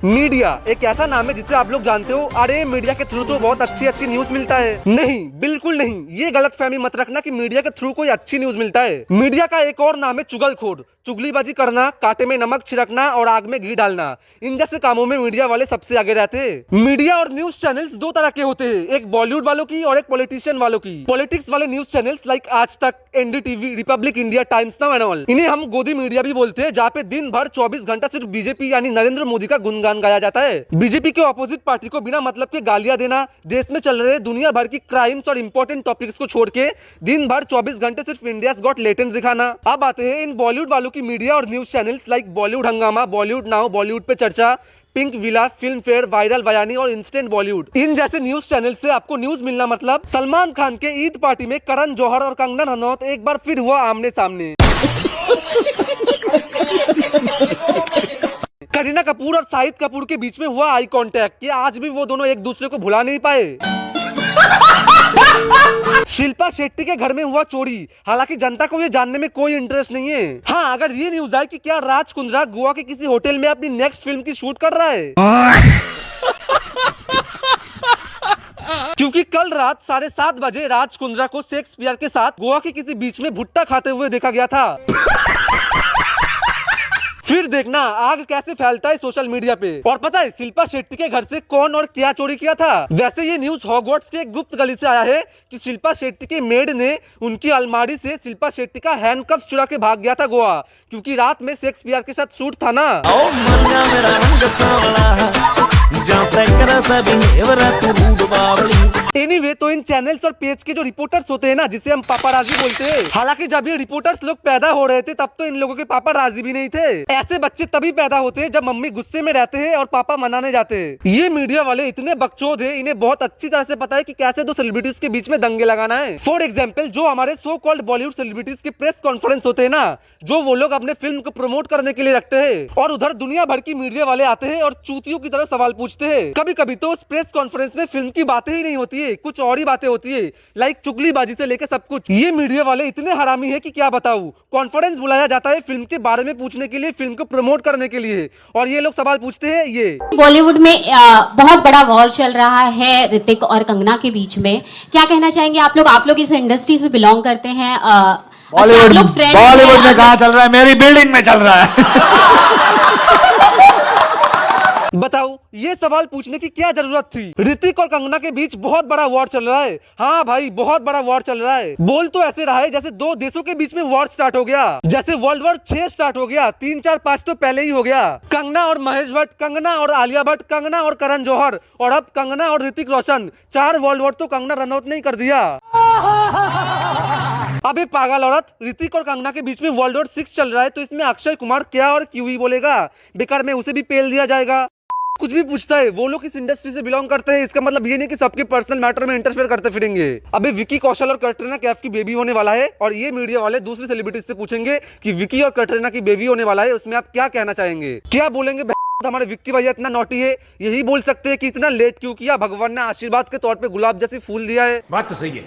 Media एक ऐसा नाम है जिसे आप लोग जानते हो, अरे मीडिया के थ्रू तो बहुत अच्छी अच्छी न्यूज मिलता है। नहीं, बिल्कुल नहीं, ये गलत फहमी मत रखना कि मीडिया के थ्रू कोई अच्छी न्यूज मिलता है। मीडिया का एक और नाम है चुगलखोर। चुगलीबाजी करना, कांटे में नमक छिड़कना और आग में घी डालना, इन जैसे कामों में मीडिया वाले सबसे आगे रहते हैं। मीडिया और न्यूज चैनल्स दो तरह के होते हैं, एक बॉलीवुड वालों की और एक पॉलिटिशियन वालों की। पॉलिटिक्स वाले न्यूज चैनल्स लाइक आज तक, NDTV, Republic India, times now and all, इन्हें हम गोदी मीडिया भी बोलते हैं, जहाँ पे दिन भर 24 घंटा सिर्फ बीजेपी यानी नरेंद्र मोदी का गुणगान गाया जाता है। बीजेपी के ऑपोजिट पार्टी को बिना मतलब के गालियां देना, देश में चल रहे दुनिया भर की क्राइम्स और इंपॉर्टेंट टॉपिक्स को छोड़ के दिन भर 24 घंटे सिर्फ इंडिया गॉट लेटेंट दिखाना। अब आते हैं इन बॉलीवुड वालों की मीडिया और न्यूज चैनल्स लाइक बॉलीवुड हंगामा, बॉलीवुड नाउ, बॉलीवुड पे चर्चा, pink villa, film fair, viral बयानी और इंस्टेंट बॉलीवुड। इन जैसे न्यूज चैनल से आपको न्यूज मिलना मतलब सलमान खान के ईद पार्टी में करण जौहर और कंगना रनौत एक बार फिर हुआ आमने सामने। करीना कपूर और शाहिद कपूर के बीच में हुआ आई कांटेक्ट कि आज भी वो दोनों एक दूसरे को भुला नहीं पाए। शिल्पा शेट्टी के घर में हुआ चोरी, हालांकि जनता को ये जानने में कोई इंटरेस्ट नहीं है। हाँ, अगर ये न्यूज आए कि क्या राज कुंद्रा गोवा के किसी होटल में अपनी नेक्स्ट फिल्म की शूट कर रहा है, क्योंकि कल रात 7:30 बजे राज कुंद्रा को शेक्सपियर के साथ गोवा के किसी बीच में भुट्टा खाते हुए देखा गया था। फिर देखना आग कैसे फैलता है सोशल मीडिया पे। और पता है शिल्पा शेट्टी के घर से कौन और क्या चोरी किया था? वैसे ये न्यूज हॉगवर्ट्स के एक गुप्त गली से आया है कि शिल्पा शेट्टी के मेड ने उनकी अलमारी से शिल्पा शेट्टी का हैंडकफ चुरा के भाग गया था गोवा, क्योंकि रात में शेक्सपियर के साथ शूट था ना। एनीवे, तो इन चैनल्स और पेज के जो रिपोर्टर्स होते हैं ना, जिसे हम पापाराजी बोलते हैं, हालांकि जब ये रिपोर्टर्स लोग पैदा हो रहे थे तब तो इन लोगों के पापा राजी भी नहीं थे। ऐसे बच्चे तभी पैदा होते हैं जब मम्मी गुस्से में रहते हैं और पापा मनाने जाते हैं। ये मीडिया वाले इतने बकचोद है, इन्हें बहुत अच्छी तरह से पता है कि कैसे दो सेलिब्रिटीज के बीच में दंगे लगाना है। फॉर एग्जाम्पल, जो हमारे सो कॉल्ड बॉलीवुड सेलिब्रिटीज के प्रेस कॉन्फ्रेंस होते हैं ना, जो वो लोग अपने फिल्म को प्रमोट करने के लिए रखते हैं, और उधर दुनिया भर की मीडिया वाले आते हैं और चूतियों की तरह सवाल पूछते हैं। कभी कभी तो उस प्रेस कॉन्फ्रेंस में फिल्म की बातें ही नहीं होती है, कुछ और ही बातें होती है, लाइक चुगलीबाजी से लेकर सब कुछ। ये मीडिया वाले इतने हरामी है कि क्या बताऊं। कॉन्फ्रेंस बुलाया जाता है फिल्म के बारे में पूछने के लिए, फिल्म को प्रमोट करने के लिए, और ये लोग सवाल पूछते हैं। ये बॉलीवुड में बहुत बड़ा वॉर चल रहा है ऋतिक और कंगना के बीच में, क्या कहना चाहेंगे आप लोग? आप लोग इस इंडस्ट्री से बिलोंग करते हैं। बॉलीवुड में कहाँ चल रहा है? मेरी बिल्डिंग में चल रहा है। बताओ, ये सवाल पूछने की क्या जरूरत थी? ऋतिक और कंगना के बीच बहुत बड़ा वॉर चल रहा है। हाँ भाई, बहुत बड़ा वॉर चल रहा है। बोल तो ऐसे रहा है जैसे दो देशों के बीच में वॉर स्टार्ट हो गया, जैसे वर्ल्ड वॉर 6 स्टार्ट हो गया। 3, 4, 5 तो पहले ही हो गया। कंगना और महेश भट्ट, कंगना और आलिया भट्ट, कंगना और करण जौहर, और अब कंगना और ऋतिक रोशन। 4 वर्ल्ड वॉर तो कंगना रनौत ने ही कर दिया। अबे पागल औरत, ऋतिक और कंगना के बीच में वर्ल्ड वॉर 6 चल रहा है, तो इसमें अक्षय कुमार क्या और क्यों ही बोलेगा? बेकार में उसे भी पेल दिया जाएगा। कुछ भी पूछता है, वो लोग इस इंडस्ट्री से बिलोंग करते हैं, इसका मतलब ये नहीं कि सबके पर्सनल मैटर में इंटरफेयर करते फिरेंगे। अबे विकी कौशल और कैटरीना कैफ की बेबी होने वाला है, और ये मीडिया वाले दूसरी सेलिब्रिटीज से पूछेंगे कि विकी और कैटरीना की बेबी होने वाला है, उसमें आप क्या कहना चाहेंगे? क्या बोलेंगे? हमारे विक्की भैया इतना नॉटी है, यही बोल सकते हैं कि इतना लेट क्यों किया, भगवान ने आशीर्वाद के तौर पे गुलाब जैसी फूल दिया है। बात तो सही है।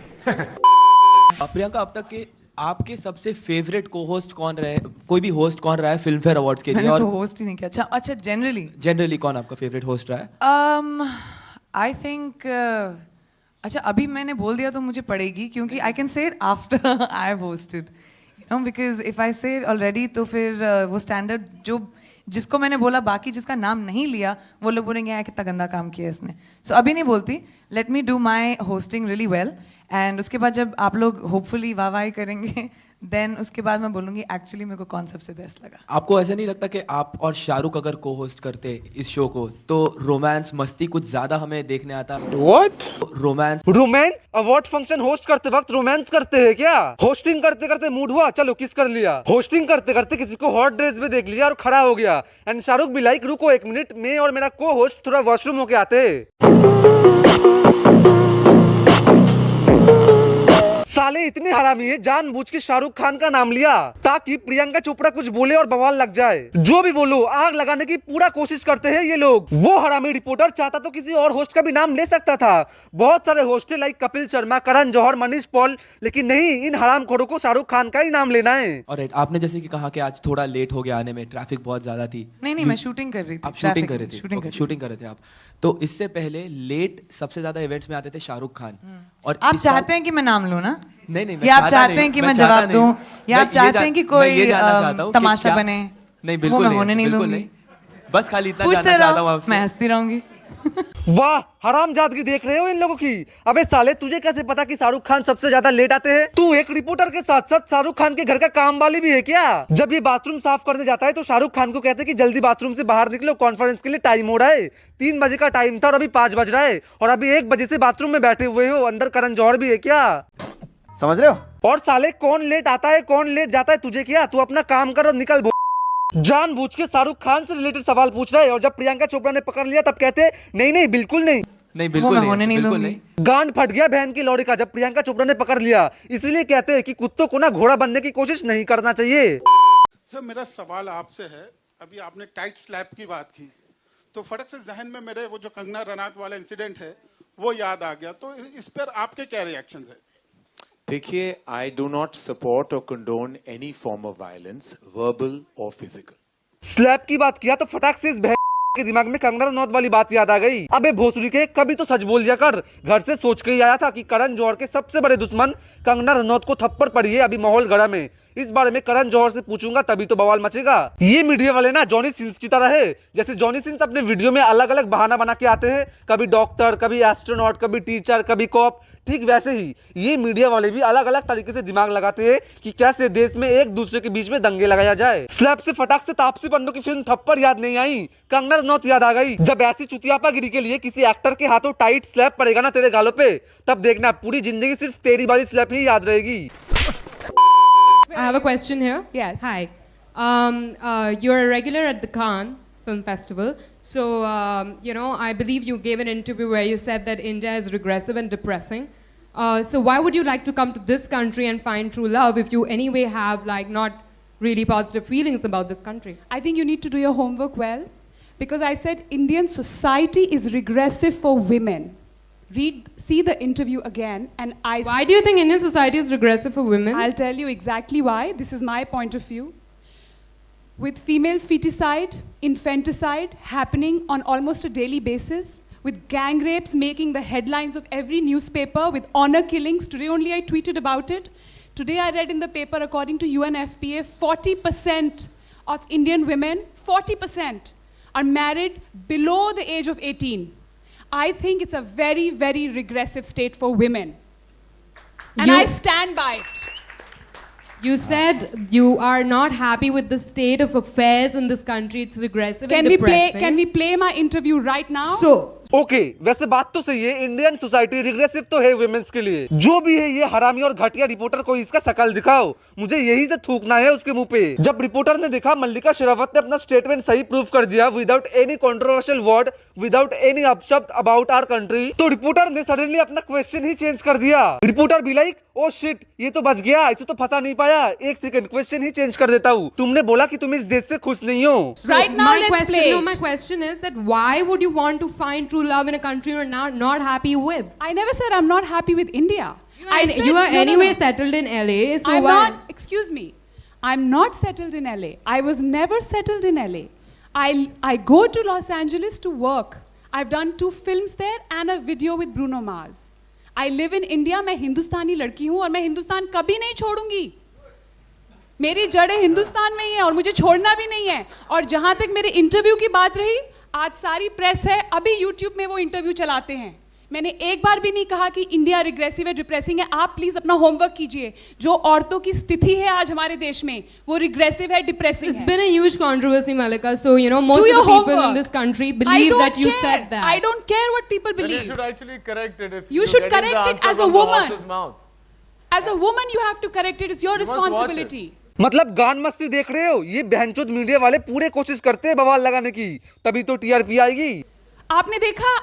प्रियंका, अब तक के आपके सबसे फेवरेट को होस्ट कौन रहे? कोई भी होस्ट कौन रहा है फिल्म फेयर अवार्ड्स के लिए? मैंने तो होस्ट ही नहीं किया। अच्छा जनरली कौन आपका फेवरेट होस्ट रहा है? आई थिंक अच्छा, अभी मैंने बोल दिया तो मुझे पड़ेगी, क्योंकि I can say it after I have hosted, you know, because if I से ऑलरेडी तो फिर वो स्टैंडर्ड जो जिसको मैंने बोला, बाकी जिसका नाम नहीं लिया वो लोग बोलेंगे यार कितना गंदा काम किया इसने। सो अभी नहीं बोलती, let me do my hosting really well, and उसके बाद जब आप लोग होपफुली वाह करेंगे, देन उसके बाद मैं बोलूँगी एक्चुअली मेरे को कौन सबसे बेस्ट लगा। आपको ऐसा नहीं लगता कि आप और शाहरुख अगर को होस्ट करते इस शो को तो रोमांस मस्ती कुछ ज्यादा हमें देखने आता? What? Romance award function host करते वक्त रोमांस करते हैं क्या? होस्टिंग करते करते मूड हुआ, चलो किस कर लिया। होस्टिंग करते करते किसी को हॉट ड्रेस में देख लिया और खड़ा हो गया, एंड शाहरुख भी लाइक रुको 1 मिनट, मैं और मेरा को होस्ट थोड़ा वॉशरूम होके आते। साले इतने हरामी है, जानबूझ के शाहरुख खान का नाम लिया ताकि प्रियंका चोपड़ा कुछ बोले और बवाल लग जाए। जो भी बोलो, आग लगाने की पूरा कोशिश करते हैं ये लोग। वो हरामी रिपोर्टर चाहता तो किसी और होस्ट का भी नाम ले सकता था, बहुत सारे होस्ट है लाइक कपिल शर्मा, करण जौहर, मनीष पॉल, लेकिन नहीं, इन हरामखोरों को शाहरुख खान का ही नाम लेना है। और आपने जैसे कि कहा कि आज थोड़ा लेट हो गया आने में, ट्रैफिक बहुत ज्यादा थी। नहीं, मैं शूटिंग कर रही थी। आप शूटिंग कर रहे थे? शूटिंग शूटिंग कर रहे थे आप। तो इससे पहले लेट सबसे ज्यादा इवेंट्स में आते थे शाहरुख खान। और आप इस साल- चाहते हैं कि मैं नाम लूं ना? नहीं, या आप चाहते हैं कि मैं जवाब दूं, या आप चाहते हैं कि कोई तमाशा बने? नहीं, बिल्कुल मैं होने नहीं बिल्कुल दूंगी। नहीं। बस खाली इतना पूछते जानना चाहता हूँ रहो, आपसे। मैं हंसती रहूंगी। वाह, हरामजादगी देख रहे हो इन लोगों की। अबे साले, तुझे कैसे पता कि शाहरुख खान सबसे ज्यादा लेट आते हैं? तू एक रिपोर्टर के साथ साथ शाहरुख खान के घर का काम वाली भी है क्या? जब ये बाथरूम साफ करने जाता है तो शाहरुख खान को कहते हैं कि जल्दी बाथरूम से बाहर निकलो, कॉन्फ्रेंस के लिए टाइम हो रहा है। 3 बजे का टाइम था और अभी 5 बज रहा है, और अभी 1 बजे से बाथरूम में बैठे हुए हो। अंदर करण जौहर भी है क्या? समझ रहे हो? और साले, कौन लेट आता है कौन लेट जाता है तुझे क्या? तू अपना काम कर और निकल। जानबूझ के शाहरुख खान से रिलेटेड सवाल पूछ रहे हैं, और जब प्रियंका चोपड़ा ने पकड़ लिया तब कहते नहीं, बिल्कुल नहीं। नहीं, बिल्कुल मैं नहीं, होने नहीं बिल्कुल दूंगी। नहीं। गांड फट गया बहन की लौड़ी का जब प्रियंका चोपड़ा ने पकड़ लिया। इसलिए कहते हैं कि कुत्तों को ना घोड़ा बनने की कोशिश नहीं करना चाहिए। सर, मेरा सवाल आपसे है, अभी आपने टाइट स्लैप की बात की तो फटक से जहन में मेरे वो जो कंगना रनौत वाला इंसिडेंट है वो याद आ गया। तो इस पर आपके क्या रिएक्शन है? देखिए, आई डू नॉट सपोर्ट और condone any form of violence, verbal और फिजिकल। स्लैप की बात किया तो फटाक से इस बहन के दिमाग में कंगना रनौत वाली बात याद आ गई। अबे भोसड़ी के, कभी तो सच बोल दिया कर। घर से सोच के ही आया था कि करण जौहर के सबसे बड़े दुश्मन कंगना रनौत को थप्पड़ पड़ी है। अभी माहौल गर्म है, इस बारे में करण जौहर से पूछूंगा तभी तो बवाल मचेगा। ये मीडिया वाले ना जॉनी सिंस की तरह है। जैसे जॉनी सिंस अपने वीडियो में अलग अलग बहाना बना के आते हैं, कभी डॉक्टर, कभी एस्ट्रोनॉट, कभी टीचर, कभी कॉप, ठीक वैसे ही ये मीडिया वाले भी अलग अलग तरीके से दिमाग लगाते हैं कि कैसे देश में एक दूसरे के बीच में दंगे लगाया जाए। स्लैब से फटाक से तापसी पन्नू की फिल्म थप्पड़ याद नहीं आई, कंगना रनौत याद आ गई। जब ऐसी चुतियापागिरी के लिए किसी एक्टर के हाथों टाइट स्लैब पड़ेगा ना तेरे गालों पे, तब देखना पूरी जिंदगी सिर्फ तेरी वाली स्लैब ही याद रहेगी। I have a question here. Yes. Hi. You're a regular at the Cannes Film Festival. So, I believe you gave an interview where you said that India is regressive and depressing. So why would you like to come to this country and find true love if you anyway have not really positive feelings about this country? I think you need to do your homework well, because I said Indian society is regressive for women. See the interview again, and Why do you think Indian society is regressive for women? I'll tell you exactly why. This is my point of view. With female feticide, infanticide happening on almost a daily basis, with gang rapes making the headlines of every newspaper, with honor killings. Today only I tweeted about it. Today I read in the paper, according to UNFPA, 40% of Indian women, 40% are married below the age of 18. I think it's a very, very regressive state for women. And I stand by it. You said you are not happy with the state of affairs in this country. It's regressive Can and we depressing. can we play my interview right now? So, okay, वैसे बात तो सही है, Indian society regressive तो है women's के लिए। जो भी है ये हरामी और घटिया रिपोर्टर को इसका शकल दिखाओ, मुझे यही से थूकना है उसके मुंह पे। जब रिपोर्टर ने देखा मल्लिका शेरावत ने अपना स्टेटमेंट सही प्रूव कर दिया without any controversial word, without any अपशब्द अबाउट आवर कंट्री, तो रिपोर्टर ने सडनली अपना क्वेश्चन ही चेंज कर दिया। रिपोर्टर भी लाइक, ओ शिट, ये तो बच गया, इसे तो फंसा नहीं पाया, एक सेकंड, क्वेश्चन ही चेंज कर देता हूँ। तुमने बोला कि तुम इस देश से खुश नहीं हो। Right now, let's play it. my question is that why would you want to find true love in a country you're not happy with? I never said I'm not happy with India. I said, You are no, anyway no. settled in LA, so I'm why? not, excuse me, I'm not settled in LA. I was never settled in LA. I go to Los Angeles to work. I've done 2 films there and a video with Bruno Mars. I live in India. मैं हिंदुस्तानी लड़की हूँ और मैं हिंदुस्तान कभी नहीं छोड़ूंगी। मेरी जड़ें हिंदुस्तान में ही हैं और मुझे छोड़ना भी नहीं है। और जहाँ तक मेरे इंटरव्यू की बात रही, आज सारी प्रेस है, अभी यूट्यूब में वो इंटरव्यू चलाते हैं। मैंने एक बार भी नहीं कहा कि इंडिया रिग्रेसिव है, डिप्रेसिंग है। आप प्लीज अपना होमवर्क कीजिए। जो औरतों की स्थिति है आज हमारे देश में, वो रिग्रेसिव है, डिप्रेसिंग It's है। been a huge controversy, Malika. So, most Do of your the people in homework. this country I believe don't that you care. said that. I don't care what people Then you believe. should actually correct it. If You should get the correct it answer as a from the woman. horse's mouth. As a woman, you have to correct it. It's your You must watch responsibility. मतलब गान मस्ती देख रहे हो, ये बहनचोद media वाले पूरे कोशिश करते हैं बवाल लगाने की, तभी तो टीआरपी आएगी। आपने देखा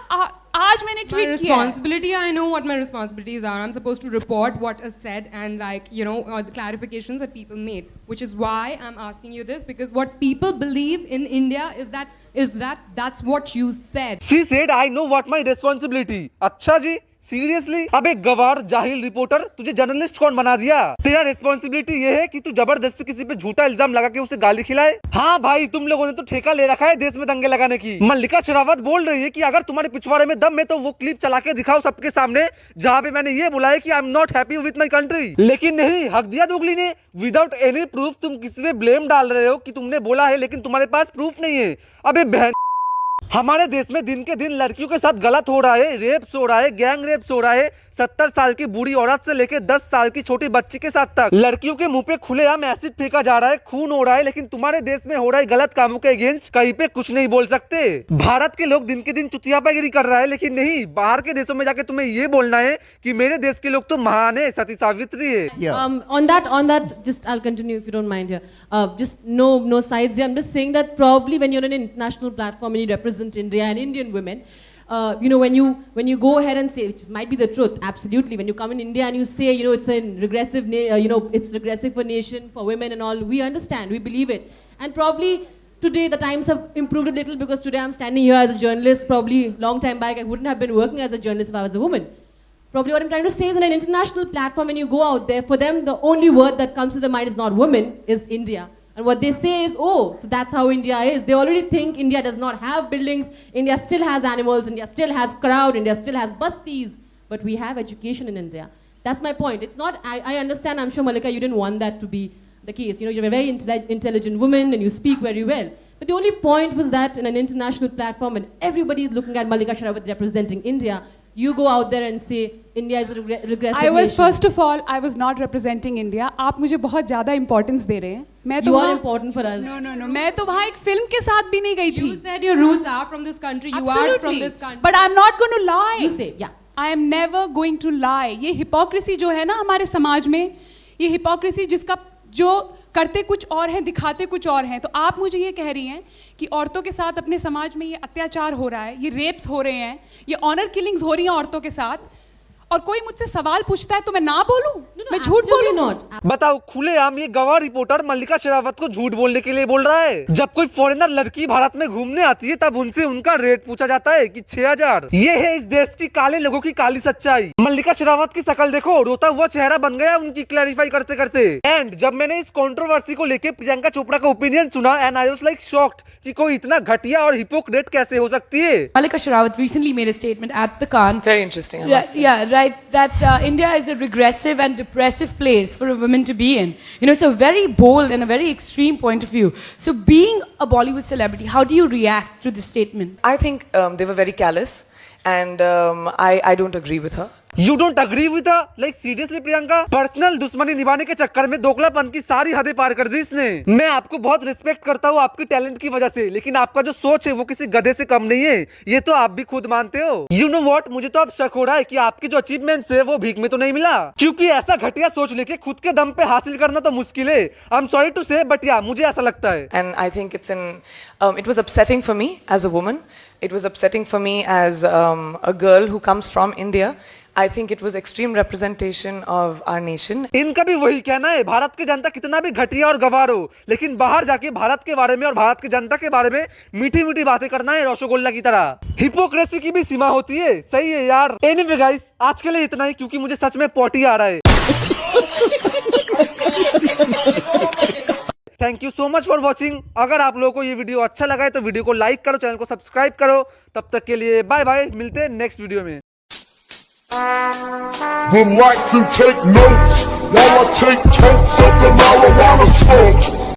आज मैंने My ट्वीट किया है। responsibility, I know what my responsibilities are. I'm supposed to report what is said and the clarifications that people made, which is why I'm asking you this, because what people believe in India is that that's what you said. She said, I know what my responsibility. अच्छा जी, seriously? अबे गवार जाहिल reporter, तुझे journalist कौन बना दिया? तेरा responsibility ये है कि तू जबरदस्ती किसी पे झूठा इल्जाम लगा के उसे गाली खिलाए? हाँ भाई, तुम लोगों ने तो ठेका ले रखा है देश में दंगे लगाने की। मल्लिका शेरावत बोल रही है कि अगर तुम्हारे पिछवाड़े में दम है तो वो क्लिप चला के दिखाओ सबके सामने, जहाँ पे मैंने ये बोला है कि I am not happy with my country. लेकिन नहीं, हक दिया दोगली ने। विदाउट एनी प्रूफ तुम किसी पे ब्लेम डाल रहे हो कि तुमने बोला है, लेकिन तुम्हारे पास प्रूफ नहीं है। अबे बहन, हमारे देश में दिन के दिन लड़कियों के साथ गलत हो रहा है, रेप्स हो रहा है, गैंग रेप्स हो रहा है। 70 साल की बूढ़ी औरत से लेकर 10 साल की छोटी बच्ची के साथ तक लड़कियों के मुंह पे खुलेआम एसिड फेंका जा रहा है, खून हो रहा है। लेकिन तुम्हारे देश में हो रहा है गलत कामों के अगेंस्ट कहीं पे कुछ नहीं बोल सकते। भारत के लोग दिन के दिन चुतियापागिरी कर रहा है, लेकिन नहीं, बाहर के देशों में जाके तुम्हें ये बोलना है कि मेरे देश के लोग तो महान है, सती सावित्री है। On that, just I'll continue if you don't mind here. Just no sides here. I'm just saying that probably when you're on an international platform and you represent India and Indian women, when you go ahead and say, which might be the truth, absolutely. When you come in India and you say, it's a regressive, it's regressive for nation, for women and all, we understand, we believe it, and probably. Today the times have improved a little because today I'm standing here as a journalist. Probably long time back I wouldn't have been working as a journalist if I was a woman. Probably what I'm trying to say is in an international platform, when you go out there, for them the only word that comes to their mind is not women, is India. And what they say is, oh, so that's how India is. They already think India does not have buildings, India still has animals, India still has crowd, India still has bastis. But we have education in India. That's my point. It's not, I understand, I'm sure Mallika, you didn't want that to be the case. You're a very intelligent woman and you speak very well. But the only point was that in an international platform and everybody is looking at Mallika Sherawat representing India, you go out there and say India is a regressive I was nation. first of all, I was not representing India. आप मुझे बहुत ज़्यादा importance दे रहे हैं। मैं तो You are important for us. No. मैं तो वहाँ एक फिल्म के साथ भी नहीं गई थी। You said your roots are from this country. You are from this country. But I'm not going to lie. You say, yeah. I am never going to lie. ये hypocrisy जो है ना हमारे समाज में, ये hypocrisy जिसका जो करते कुछ और हैं, दिखाते कुछ और हैं। तो आप मुझे ये कह रही हैं कि औरतों के साथ अपने समाज में ये अत्याचार हो रहा है, ये रेप्स हो रहे हैं, ये ऑनर किलिंग्स हो रही हैं औरतों के साथ, और कोई मुझसे सवाल पूछता है तो मैं ना बोलूं? मैं झूठ बोलूं? not. बताओ, खुलेआम ये गवाह रिपोर्टर मल्लिका शेरावत को झूठ बोलने के लिए बोल रहा है। जब कोई फॉरेनर लड़की भारत में घूमने आती है तब उनसे उनका रेट पूछा जाता है कि 6000। ये है इस देश की काले लोगों की काली सच्चाई। मल्लिका शेरावत की शक्ल देखो, रोता हुआ चेहरा बन गया उनकी क्लैरिफाई करते करते। एंड जब मैंने इस कंट्रोवर्सी को लेके प्रियंका चोपड़ा का ओपिनियन सुना, and I was like shocked कि कोई इतना घटिया और हिपोक्रेट कैसे हो सकती है। Mallika Sherawat recently made a statement at the Cannes. Very interesting, I must say. Yeah, right. That India is a regressive and depressive place for a woman to be in. It's a very bold and a very extreme point of view. So, being a Bollywood celebrity, how do you react to this statement? I think they were very callous, and I don't agree with her. You don't agree with her? Like seriously Priyanka? Personal दुश्मनी निभाने के चक्कर में दोगलापन की सारी हदें पार कर दी इसने। मैं आपको बहुत रिस्पेक्ट करता हूँ आपकी टैलेंट की वजह से, लेकिन आपका जो सोच है वो किसी गधे से कम नहीं है, ये तो आप भी खुद मानते हो। You know what? मुझे तो अब शक हो रहा है कि आपके जो अचीवमेंट्स है वो भीख में तो नहीं मिला, क्योंकि ऐसा घटिया सोच लेके खुद के दम पे हासिल करना तो मुश्किल है। आई एम सॉरी टू से, बट या मुझे ऐसा लगता है। And I think it was upsetting for me as a woman. It was upsetting for me as a girl who comes from India. I think it was extreme representation of our nation. इनका भी वही कहना है, भारत की जनता कितना भी घटिया और गवार हो, लेकिन बाहर जाके भारत के बारे में और भारत की जनता के बारे में मीठी मीठी बातें करना है रसगुल्ला की तरह। हिपोक्रेसी की भी सीमा होती है, सही है यार। एनीवे गाइस, आज के लिए इतना ही, क्योंकि मुझे सच में पॉटी आ रहा है। Thank you so much for watching. अगर आप लोगों को ये वीडियो अच्छा लगा है तो वीडियो को लाइक करो, चैनल को सब्सक्राइब करो। तब तक के लिए बाय बाय, मिलते हैं नेक्स्ट वीडियो में। Would like to take notes while I take totes of the marijuana smoke.